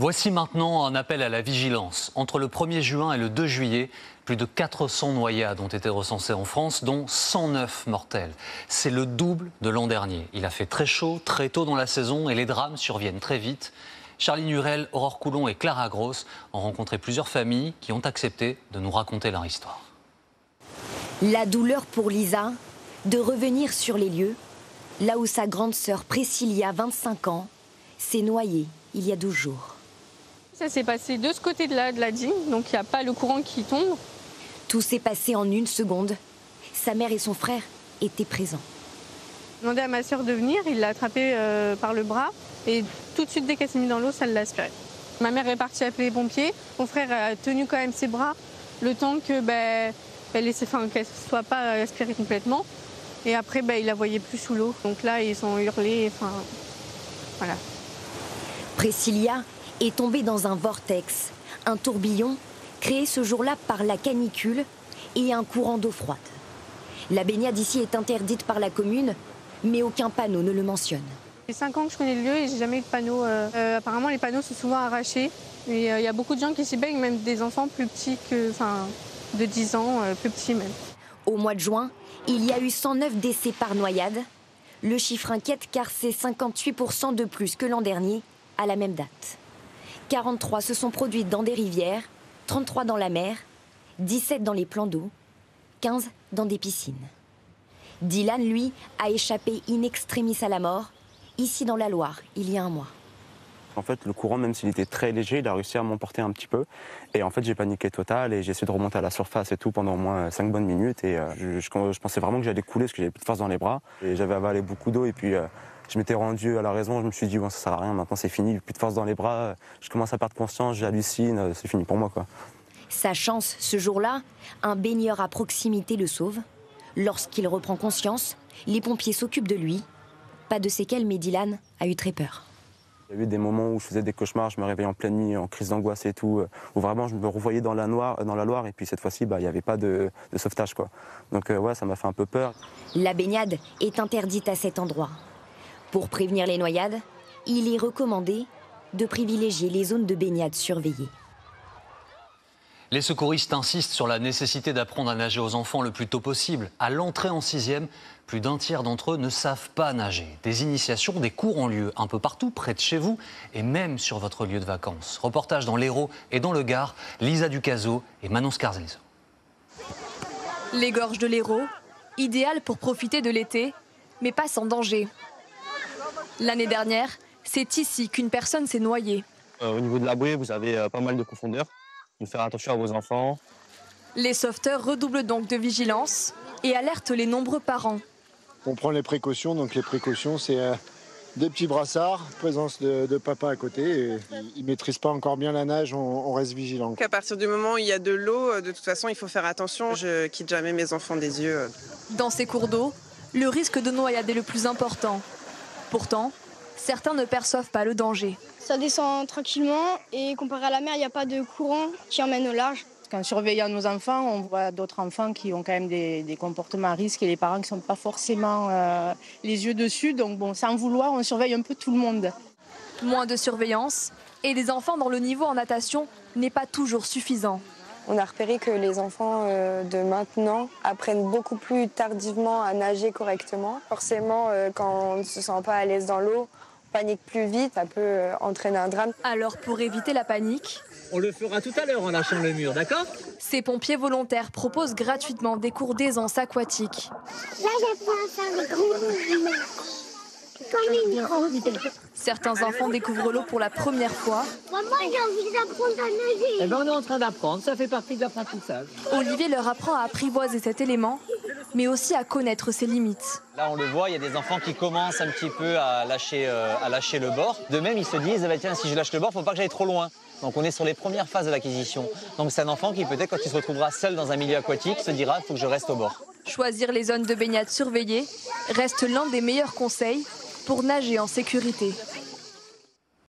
Voici maintenant un appel à la vigilance. Entre le 1er juin et le 2 juillet, plus de 400 noyades ont été recensées en France, dont 109 mortelles. C'est le double de l'an dernier. Il a fait très chaud, très tôt dans la saison et les drames surviennent très vite. Charline Hurel, Aurore Coulon et Clara Gross ont rencontré plusieurs familles qui ont accepté de nous raconter leur histoire. La douleur pour Lisa de revenir sur les lieux, là où sa grande sœur Priscilla, 25 ans, s'est noyée il y a 12 jours. Ça s'est passé de ce côté de la digue, donc il n'y a pas le courant qui tombe. Tout s'est passé en une seconde. Sa mère et son frère étaient présents. J'ai demandé à ma sœur de venir, il l'a attrapée par le bras et tout de suite dès qu'elle s'est mise dans l'eau, ça l'a aspirée. Ma mère est partie appeler les pompiers, mon frère a tenu quand même ses bras le temps que qu'elle ne soit pas aspirée complètement. Et après, il la voyait plus sous l'eau. Donc là, ils ont hurlé, voilà. Priscilla est tombée dans un vortex, un tourbillon créé ce jour-là par la canicule et un courant d'eau froide. La baignade ici est interdite par la commune, mais aucun panneau ne le mentionne. Ça fait 5 ans que je connais le lieu et j'ai jamais eu de panneau. Apparemment, les panneaux sont souvent arrachés. Et il y a beaucoup de gens qui s'y baignent, même des enfants plus petits de 10 ans, plus petits même. Au mois de juin, il y a eu 109 décès par noyade. Le chiffre inquiète car c'est 58% de plus que l'an dernier à la même date. 43 se sont produites dans des rivières, 33 dans la mer, 17 dans les plans d'eau, 15 dans des piscines. Dylan, lui, a échappé in extremis à la mort, ici dans la Loire, il y a un mois. En fait, le courant, même s'il était très léger, il a réussi à m'emporter un petit peu. Et en fait, j'ai paniqué total et j'ai essayé de remonter à la surface et tout pendant au moins 5 bonnes minutes. Et je pensais vraiment que j'allais couler parce que j'avais plus de force dans les bras. Et j'avais avalé beaucoup d'eau et puis je m'étais rendu à la raison. Je me suis dit, bon, ça sert à rien, maintenant c'est fini, plus de force dans les bras. Je commence à perdre conscience, j'hallucine, c'est fini pour moi, quoi. Sa chance, ce jour-là, un baigneur à proximité le sauve. Lorsqu'il reprend conscience, les pompiers s'occupent de lui. Pas de séquelles, mais Dylan a eu très peur. Il y a eu des moments où je faisais des cauchemars, je me réveillais en pleine nuit, en crise d'angoisse et tout, où vraiment je me revoyais dans la Loire et puis cette fois-ci, il n'y avait pas de sauvetage, quoi. Donc ouais, ça m'a fait un peu peur. La baignade est interdite à cet endroit. Pour prévenir les noyades, il est recommandé de privilégier les zones de baignade surveillées. Les secouristes insistent sur la nécessité d'apprendre à nager aux enfants le plus tôt possible. À l'entrée en 6e, plus d'un tiers d'entre eux ne savent pas nager. Des initiations, des cours ont lieu un peu partout, près de chez vous et même sur votre lieu de vacances. Reportage dans l'Hérault et dans le Gard, Lisa Ducazo et Manon Scarzelzo. Les gorges de l'Hérault, idéales pour profiter de l'été, mais pas sans danger. L'année dernière, c'est ici qu'une personne s'est noyée. Au niveau de la bouée, vous avez pas mal de profondeur. Il faut faire attention à vos enfants. Les sauveteurs redoublent donc de vigilance et alertent les nombreux parents. On prend les précautions, donc les précautions c'est des petits brassards, présence de papa à côté. Il ne maîtrise pas encore bien la nage, on reste vigilant. À partir du moment où il y a de l'eau, de toute façon il faut faire attention. Je quitte jamais mes enfants des yeux. Dans ces cours d'eau, le risque de noyade est le plus important. Pourtant, certains ne perçoivent pas le danger. Ça descend tranquillement et comparé à la mer, il n'y a pas de courant qui emmène au large. En surveillant nos enfants, on voit d'autres enfants qui ont quand même des comportements à risque et les parents qui ne sont pas forcément les yeux dessus. Donc bon, sans vouloir, on surveille un peu tout le monde. Moins de surveillance et des enfants dont le niveau en natation n'est pas toujours suffisant. On a repéré que les enfants de maintenant apprennent beaucoup plus tardivement à nager correctement. Forcément, quand on ne se sent pas à l'aise dans l'eau, on panique plus vite, ça peut entraîner un drame. Alors pour éviter la panique, on le fera tout à l'heure en lâchant le mur, d'accord? Ces pompiers volontaires proposent gratuitement des cours d'aisance aquatique. Là, j'apprends à faire des gros mouvements. Certains enfants découvrent l'eau pour la première fois. Maman, j'ai envie d'apprendre à nager. Eh ben, on est en train d'apprendre, ça fait partie de l'apprentissage. Olivier leur apprend à apprivoiser cet élément, mais aussi à connaître ses limites. Là, on le voit, il y a des enfants qui commencent un petit peu à lâcher le bord. De même, ils se disent, tiens, si je lâche le bord, il ne faut pas que j'aille trop loin. Donc on est sur les premières phases de l'acquisition. Donc c'est un enfant qui peut-être, quand il se retrouvera seul dans un milieu aquatique, se dira, il faut que je reste au bord. Choisir les zones de baignade surveillées reste l'un des meilleurs conseils pour nager en sécurité.